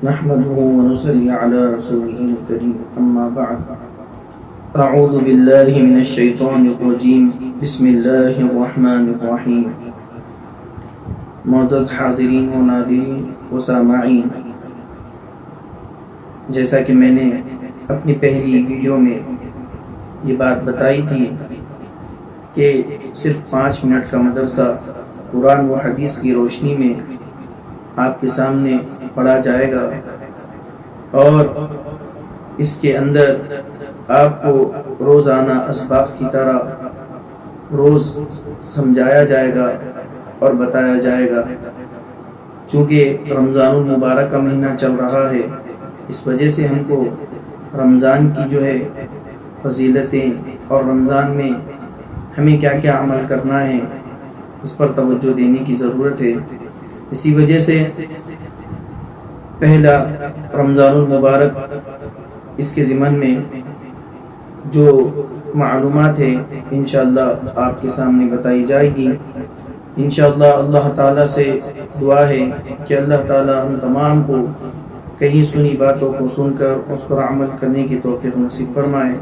نحمده ونصلي على رسوله الكريم أما بعد أعوذ بالله من الشيطان الرجيم بسم الله الرحمن الرحيم معزز حاضرین و ناظرین و سامعین، جیسا کہ میں نے اپنی پہلی ویڈیو میں یہ بات بتائی تھی کہ صرف 5 منٹ کا مدرسہ قرآن و حدیث کی روشنی میں آپ کے سامنے پڑھا جائے گا، اور اس کے اندر آپ کو روزانہ اسباق کی طرح روز سمجھایا جائے گا اور بتایا جائے گا۔ چونکہ رمضان المبارک کا مہینہ چل رہا ہے، اس وجہ سے ہم کو رمضان کی جو ہے فضیلتیں اور رمضان میں ہمیں کیا کیا عمل کرنا ہے اس پر توجہ دینے کی ضرورت ہے۔ اسی وجہ سے پہلا رمضان المبارک اس کے ضمن میں جو معلومات ہے انشاءاللہ آپ کے سامنے بتائی جائے گی۔ انشاءاللہ اللہ تعالیٰ سے دعا ہے کہ اللہ تعالیٰ ہم تمام کو کہیں سنی باتوں کو سن کر اس پر عمل کرنے کی توفیق نصیب فرمائے،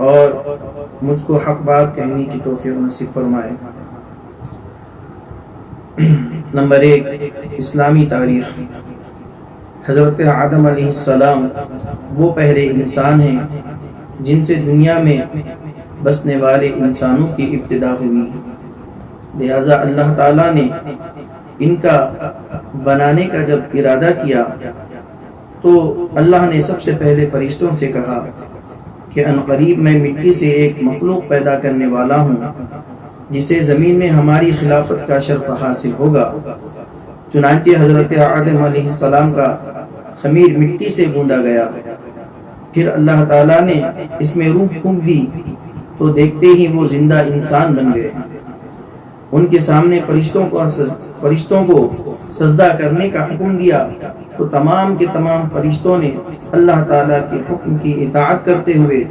اور مجھ کو حق بات کہنے کی توفیق نصیب فرمائے۔ نمبر 1، اسلامی تاریخ۔ حضرت آدم علیہ السلام وہ پہلے انسان ہیں جن سے دنیا میں بسنے والے انسانوں کی ابتدا ہوئی، لہذا اللہ تعالیٰ نے ان کا بنانے کا جب ارادہ کیا تو اللہ نے سب سے پہلے فرشتوں سے کہا کہ عنقریب میں مٹی سے ایک مخلوق پیدا کرنے والا ہوں جسے زمین میں ہماری خلافت کا شرف حاصل ہوگا۔ چنانچہ حضرت آدم علیہ السلام کا خمیر مٹی سے گوندا گیا، پھر اللہ تعالیٰ نے اس میں روح پھونک دی تو دیکھتے ہی وہ زندہ انسان بن گئے۔ ان کے سامنے فرشتوں کو سجدہ کرنے کا حکم دیا تو تمام کے تمام فرشتوں نے اللہ تعالیٰ کے حکم کی اطاعت کرتے ہوئے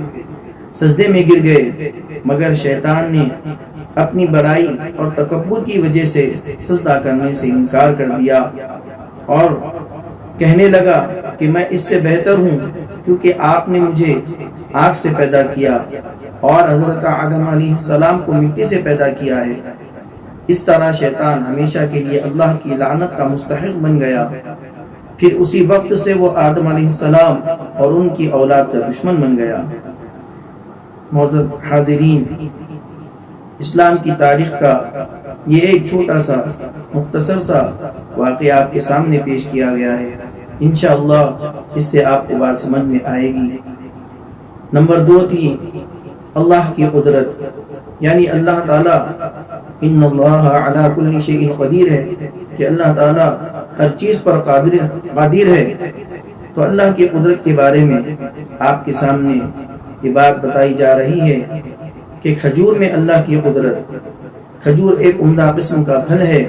سجدے میں گر گئے، مگر شیطان نے اپنی بڑائی اور تکبر کی وجہ سے سجدہ کرنے سے انکار کر دیا اور کہنے لگا کہ میں اس سے بہتر ہوں کیونکہ آپ نے مجھے آگ سے پیدا کیا اور حضرت آدم علیہ السلام کو مٹی سے پیدا کیا ہے۔ اس طرح شیطان ہمیشہ کے لیے اللہ کی لعنت کا مستحق بن گیا۔ پھر اسی وقت سے وہ آدم علیہ السلام اور ان کی اولاد کا دشمن بن گیا۔ معزز حاضرین، اسلام کی تاریخ کا یہ ایک چھوٹا سا مختصر سا واقعہ آپ کے سامنے پیش کیا گیا ہے، انشاءاللہ اس سے آپ کو بات سمجھ میں آئے گی۔ نمبر 2 تھی اللہ کی قدرت، یعنی اللہ تعالیٰ ان اللہ علی کل شیء قدیر ہے کہ اللہ تعالیٰ ہر چیز پر قادر ہے۔ تو اللہ کی قدرت کے بارے میں آپ کے سامنے یہ بات بتائی جا رہی ہے کہ کھجور میں اللہ کی قدرت۔ کھجور ایک عمدہ قسم کا پھل ہے،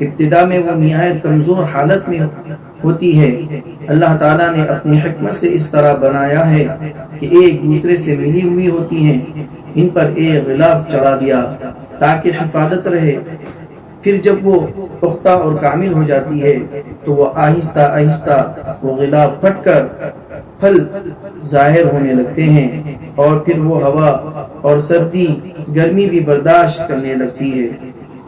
ابتدا میں وہ نہایت کمزور حالت میں ہوتی ہے۔ اللہ تعالیٰ نے اپنی حکمت سے اس طرح بنایا ہے کہ ایک دوسرے سے ملی ہوئی ہوتی ہیں، ان پر ایک غلاف چڑھا دیا تاکہ حفاظت رہے۔ پھر جب وہ پختہ اور کامل ہو جاتی ہے تو وہ آہستہ آہستہ وہ غلاف پھٹ کر پھل ظاہر ہونے لگتے ہیں، اور پھر وہ ہوا اور سردی گرمی بھی برداشت کرنے لگتی ہے۔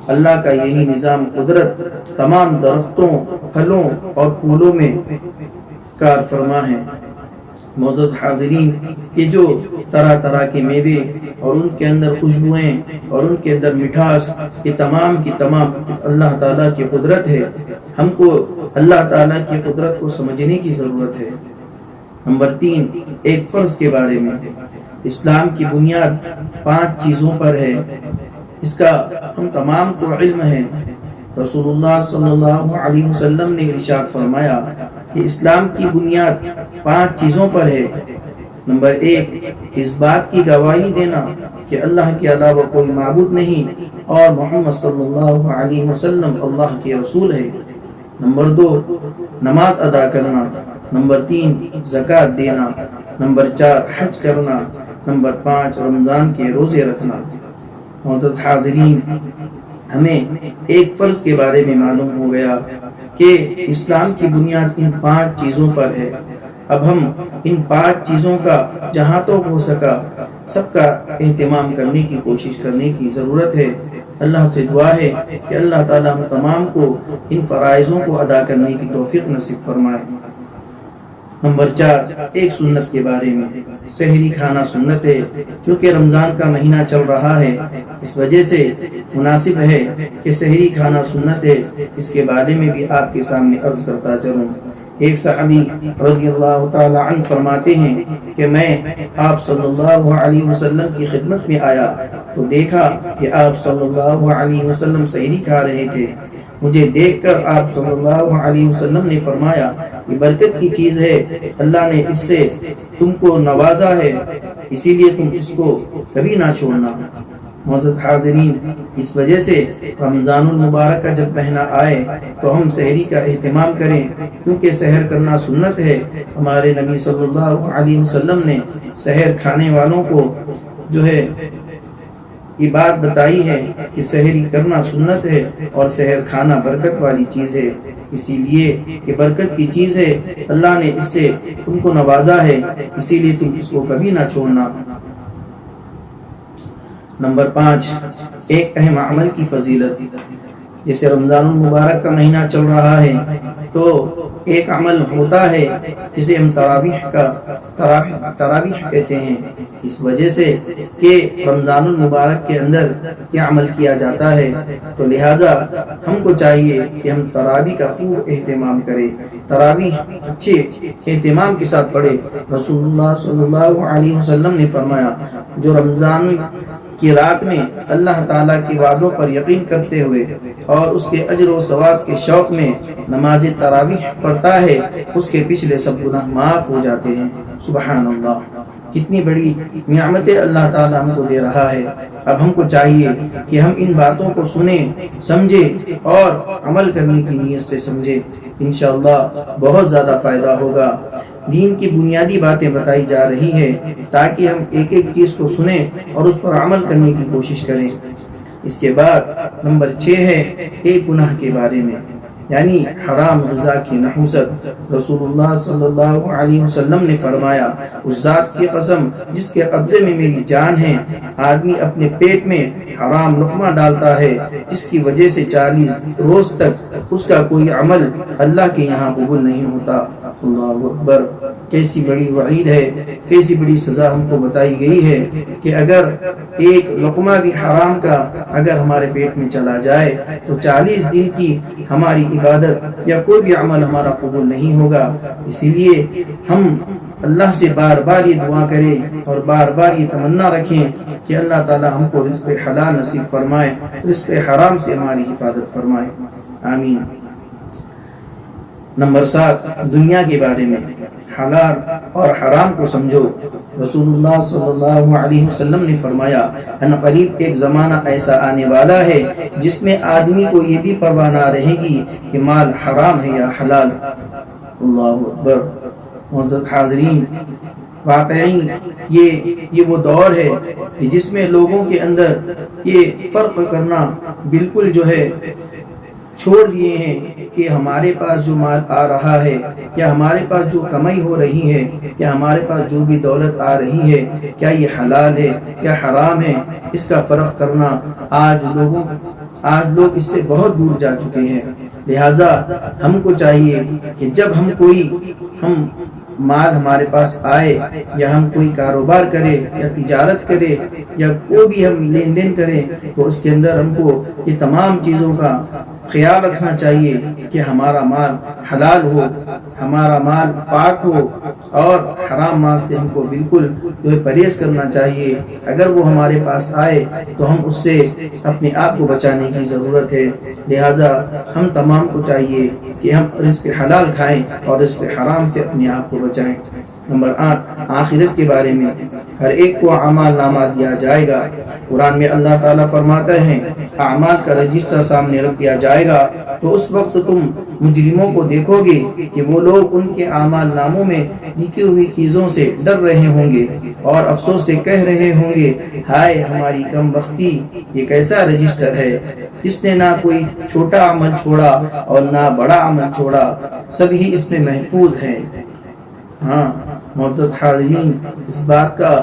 اللہ کا یہی نظام قدرت تمام درختوں، پھلوں اور پھولوں میں کار فرما ہے۔ معزز حاضرین، یہ جو طرح طرح کے میوے اور ان کے اندر خوشبوئیں اور ان کے اندر مٹھاس، یہ تمام کی تمام اللہ تعالیٰ کی قدرت ہے۔ ہم کو اللہ تعالیٰ کی قدرت کو سمجھنے کی ضرورت ہے۔ نمبر 3، ایک فرض کے بارے میں۔ اسلام کی بنیاد 5 چیزوں پر ہے، اس کا ہم تمام کو علم ہے۔ رسول اللہ صلی اللہ علیہ وسلم نے ارشاد فرمایا کہ اسلام کی بنیاد 5 چیزوں پر ہے۔ نمبر 1، اس بات کی گواہی دینا کہ اللہ کے علاوہ کوئی معبود نہیں اور محمد صلی اللہ علیہ وسلم اللہ کے رسول ہے۔ نمبر 2، نماز ادا کرنا۔ نمبر 3، زکوٰۃ دینا۔ نمبر 4، حج کرنا۔ نمبر 5، رمضان کے روزے رکھنا۔ معزز حاضرین، ہمیں ایک فرض کے بارے میں معلوم ہو گیا کہ اسلام کی بنیاد ان 5 چیزوں پر ہے۔ اب ہم ان 5 چیزوں کا جہاں تک ہو سکا سب کا اہتمام کرنے کی کوشش کرنے کی ضرورت ہے۔ اللہ سے دعا ہے کہ اللہ تعالیٰ ہم تمام کو ان فرائضوں کو ادا کرنے کی توفیق نصیب فرمائے۔ نمبر 4، ایک سنت کے بارے میں۔ سحری کھانا سنت ہے، چونکہ رمضان کا مہینہ چل رہا ہے، اس وجہ سے مناسب ہے کہ سحری کھانا سنت ہے، اس کے بارے میں بھی آپ کے سامنے عرض کرتا چلوں۔ ایک صحابی رضی اللہ تعالی عنہ فرماتے ہیں کہ میں آپ صلی اللہ علیہ وسلم کی خدمت میں آیا تو دیکھا کہ آپ صلی اللہ علیہ وسلم سحری کھا رہے تھے۔ مجھے دیکھ کر آپ صلی اللہ علیہ وسلم نے فرمایا، یہ برکت کی چیز ہے، اللہ نے اس سے تم کو نوازا ہے، اسی لیے تم اس کو کبھی نہ چھوڑنا۔ معزز حاضرین، اس وجہ سے رمضان المبارک کا جب مہینہ آئے تو ہم سحری کا اہتمام کریں، کیونکہ سحر کرنا سنت ہے۔ ہمارے نبی صلی اللہ علیہ وسلم نے سحر کھانے والوں کو جو ہے یہ بات بتائی ہے کہ سحری کرنا سنت ہے اور سحر کھانا برکت والی چیز ہے، اسی لیے یہ برکت کی چیز ہے، اللہ نے اس سے تم کو نوازا ہے، اسی لیے تم اس کو کبھی نہ چھوڑنا۔ نمبر 5، ایک اہم عمل کی فضیلت۔ جیسے رمضان المبارک کا مہینہ چل رہا ہے تو ایک عمل ہوتا ہے جسے ہم تراویح کہتے ہیں، اس وجہ سے کہ رمضان المبارک کے اندر یہ عمل کیا جاتا ہے، تو لہذا ہم کو چاہیے کہ ہم تراویح کا خوب اہتمام کریں، تراویح اچھے اہتمام کے ساتھ پڑھے۔ رسول اللہ صلی اللہ علیہ وسلم نے فرمایا، جو رمضان کی رات میں اللہ تعالیٰ کے وعدوں پر یقین کرتے ہوئے اور اس کے اجر و ثواب کے شوق میں نماز تراویح پڑھتا ہے، اس کے پچھلے سب گناہ معاف ہو جاتے ہیں۔ سبحان اللہ، کتنی بڑی نعمتیں اللہ تعالیٰ ہم کو دے رہا ہے۔ اب ہم کو چاہیے کہ ہم ان باتوں کو سنیں، سمجھیں اور عمل کرنے کی نیت سے سمجھیں، انشاءاللہ بہت زیادہ فائدہ ہوگا۔ دین کی بنیادی باتیں بتائی جا رہی ہے تاکہ ہم ایک ایک چیز کو سنیں اور اس پر عمل کرنے کی کوشش کریں۔ اس کے بعد نمبر 6 ہے ایک گناہ کے بارے میں، یعنی حرام غذا کی نحوست۔ رسول اللہ صلی اللہ علیہ وسلم نے فرمایا، اس ذات کی قسم جس کے قبضے میں میری جان ہے، آدمی اپنے پیٹ میں حرام لقمہ ڈالتا ہے جس کی وجہ سے 40 روز تک اس کا کوئی عمل اللہ کے یہاں قبول نہیں ہوتا۔ اللہ اکبر، کیسی بڑی وعید ہے، کیسی بڑی سزا ہم کو بتائی گئی ہے کہ اگر ایک لقمہ بھی حرام کا اگر ہمارے پیٹ میں چلا جائے تو 40 دن کی ہماری عبادت یا کوئی بھی عمل ہمارا قبول نہیں ہوگا۔ اسی لیے ہم اللہ سے بار بار یہ دعا کریں اور بار بار یہ تمنا رکھیں کہ اللہ تعالی ہم کو رزق حلال نصیب فرمائے، رزق حرام سے ہماری حفاظت فرمائے، آمین۔ نمبر 7، دنیا کے بارے میں۔ حلال اور حرام کو سمجھو۔ رسول اللہ صلی اللہ علیہ وسلم نے فرمایا، ان قریب ایک زمانہ ایسا آنے والا ہے جس میں آدمی کو یہ بھی پرواہ نہ رہے گی کہ مال حرام ہے یا حلال۔ اللہ اکبر، معزز حاضرین، واقعی یہ وہ دور ہے جس میں لوگوں کے اندر یہ فرق کرنا بالکل جو ہے چھوڑ دیے ہیں کہ ہمارے پاس جو مال آ رہا ہے یا ہمارے پاس جو کمائی ہو رہی ہے یا ہمارے پاس جو بھی دولت آ رہی ہے کیا یہ حلال ہے یا حرام ہے، اس کا فرق کرنا آج لوگ اس سے بہت دور جا چکے ہیں۔ لہٰذا ہم کو چاہیے کہ جب ہم مال ہمارے پاس آئے یا ہم کوئی کاروبار کرے یا تجارت کرے یا کوئی بھی ہم لین دین کریں تو اس کے اندر ہم کو یہ تمام چیزوں کا خیال رکھنا چاہیے کہ ہمارا مال حلال ہو، ہمارا مال پاک ہو، اور حرام مال سے ہم کو بالکل جو ہے پرہیز کرنا چاہیے۔ اگر وہ ہمارے پاس آئے تو ہم اس سے اپنے آپ کو بچانے کی ضرورت ہے۔ لہٰذا ہم تمام کو چاہیے کہ ہم رزق حلال کھائیں اور رزق حرام سے اپنے آپ کو بچائیں۔ نمبر 8 آخرت کے بارے میں ہر ایک کو اعمال نامہ دیا جائے گا۔ قرآن میں اللہ تعالیٰ فرماتا ہے اعمال کا رجسٹر سامنے رکھ دیا جائے گا تو اس وقت تم مجرموں کو دیکھو گے کہ وہ لوگ ان کے اعمال ناموں میں لکھی ہوئی چیزوں سے ڈر رہے ہوں گے اور افسوس سے کہہ رہے ہوں گے ہائے ہماری کم بختی، یہ کیسا رجسٹر ہے جس نے نہ کوئی چھوٹا عمل چھوڑا اور نہ بڑا عمل چھوڑا، سبھی اس میں محفوظ ہیں۔ ہاں معزز حاضرین، اس بات کا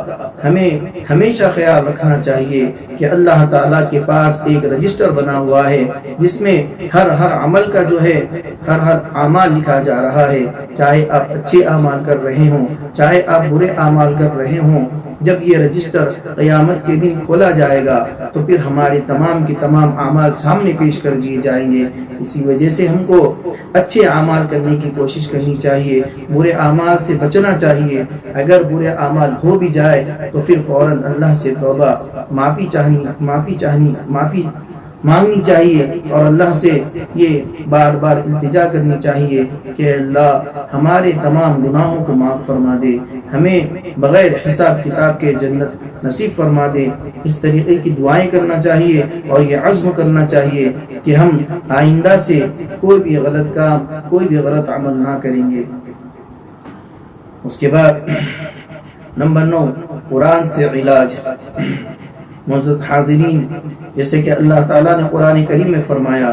ہمیں ہمیشہ خیال رکھنا چاہیے کہ اللہ تعالیٰ کے پاس ایک رجسٹر بنا ہوا ہے جس میں ہر عمل کا جو ہے ہر اعمال لکھا جا رہا ہے، چاہے آپ اچھے اعمال کر رہے ہوں چاہے آپ برے اعمال کر رہے ہوں۔ جب یہ رجسٹر قیامت کے دن کھولا جائے گا تو پھر ہمارے تمام کے تمام اعمال سامنے پیش کر دیے جائیں گے۔ اسی وجہ سے ہم کو اچھے اعمال کرنے کی کوشش کرنی چاہیے، برے اعمال سے بچنا چاہیے۔ اگر برے اعمال ہو بھی جائے تو پھر فوراً اللہ سے توبہ معافی مانگنی چاہیے اور اللہ سے یہ بار بار التجا کرنی چاہیے کہ اللہ ہمارے تمام گناہوں کو معاف فرما دے، ہمیں بغیر حساب کتاب کے جنت نصیب فرما دے۔ اس طریقے کی دعائیں کرنا چاہیے اور یہ عزم کرنا چاہیے کہ ہم آئندہ سے کوئی بھی غلط کام کوئی بھی غلط عمل نہ کریں گے۔ اس کے بعد نمبر 9 قرآن سے علاج۔ معزز حاضرین، جیسے کہ اللہ تعالیٰ نے قرآن کریم میں فرمایا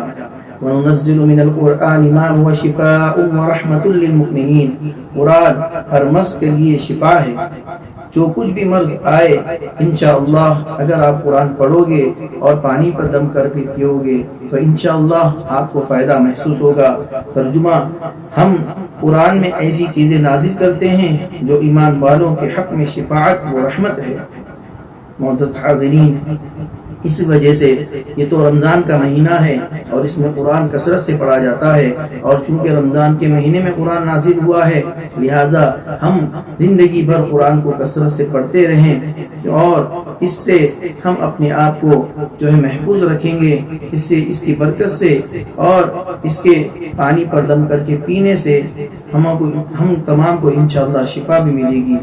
وَنُنَزِّلُ مِنَ الْقُرْآنِ مَا هُوَ شِفَاءٌ وَرَحْمَةٌ لِّلْمُؤْمِنِينَ۔ قرآن ہر مرض کے لیے شفا ہے، جو کچھ بھی مرض آئے انشاءاللہ اگر آپ قرآن پڑھو گے اور پانی پر دم کر کے پیو گے تو انشاءاللہ آپ کو فائدہ محسوس ہوگا۔ ترجمہ، ہم قرآن میں ایسی چیزیں نازل کرتے ہیں جو ایمان والوں کے حق میں شفاعت و رحمت ہے۔ معزز حاضرین، اس وجہ سے یہ تو رمضان کا مہینہ ہے اور اس میں قرآن کثرت سے پڑھا جاتا ہے، اور چونکہ رمضان کے مہینے میں قرآن نازل ہوا ہے لہٰذا ہم زندگی بھر قرآن کو کثرت سے پڑھتے رہیں اور اس سے ہم اپنے آپ کو جو ہے محفوظ رکھیں گے، اس کی برکت سے اور اس کے پانی پر دم کر کے پینے سے ہم تمام کو انشاءاللہ شفا بھی ملے گی۔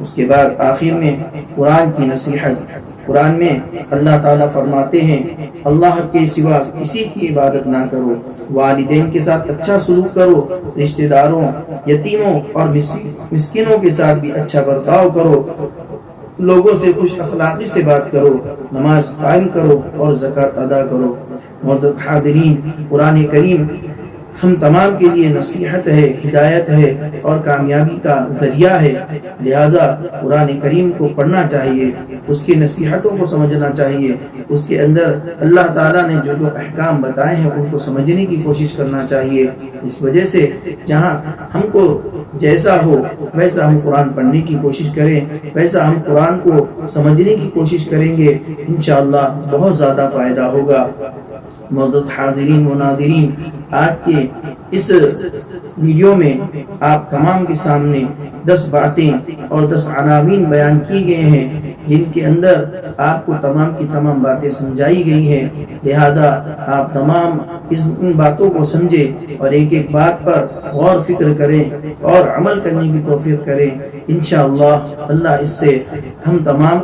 اس کے بعد آخر میں قرآن کی نصیحت۔ قرآن میں اللہ تعالیٰ فرماتے ہیں اللہ کے سوا کسی کی عبادت نہ کرو، والدین کے ساتھ اچھا سلوک کرو، رشتہ داروں، یتیموں اور مسکینوں کے ساتھ بھی اچھا برتاؤ کرو، لوگوں سے خوش اخلاقی سے بات کرو، نماز قائم کرو اور زکوٰۃ ادا کرو۔ معزز حاضرین، قرآن کریم ہم تمام کے لیے نصیحت ہے، ہدایت ہے اور کامیابی کا ذریعہ ہے، لہٰذا قرآن کریم کو پڑھنا چاہیے، اس کی نصیحتوں کو سمجھنا چاہیے، اس کے اندر اللہ تعالیٰ نے جو احکام بتائے ہیں ان کو سمجھنے کی کوشش کرنا چاہیے۔ اس وجہ سے جہاں ہم کو جیسا ہو ویسا ہم قرآن پڑھنے کی کوشش کریں، ویسا ہم قرآن کو سمجھنے کی کوشش کریں گے، انشاءاللہ بہت زیادہ فائدہ ہوگا۔ معزز حاضرین و ناظرین، آج کے اس ویڈیو میں آپ تمام کے سامنے 10 باتیں اور 10 عناوین بیان کی گئے ہیں جن کے اندر آپ کو تمام کی تمام باتیں سمجھائی گئی ہیں، لہذا آپ تمام ان باتوں کو سمجھیں اور ایک ایک بات پر غور فکر کریں اور عمل کرنے کی توفیق کریں۔ انشاءاللہ اللہ اس سے ہم تمام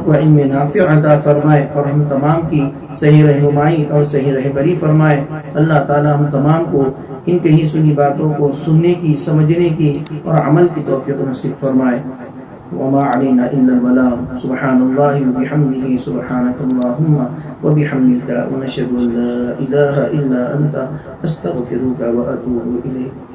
کو علم نافع عطا فرمائے اور ہم تمام کی صحیح رہنمائی اور صحیح رہبری فرمائے۔ اللہ تعالی ہم تمام کو ان کہیں سنی باتوں کو سننے کی، سمجھنے کی اور عمل کی توفیق نصیب فرمائے۔ وما علينا إلا البلاغ، سبحان الله وبحمده، سبحانك اللهم وبحمدك، ونشهد أن لا إله إلا أنت، أستغفرك وأتوب إليك۔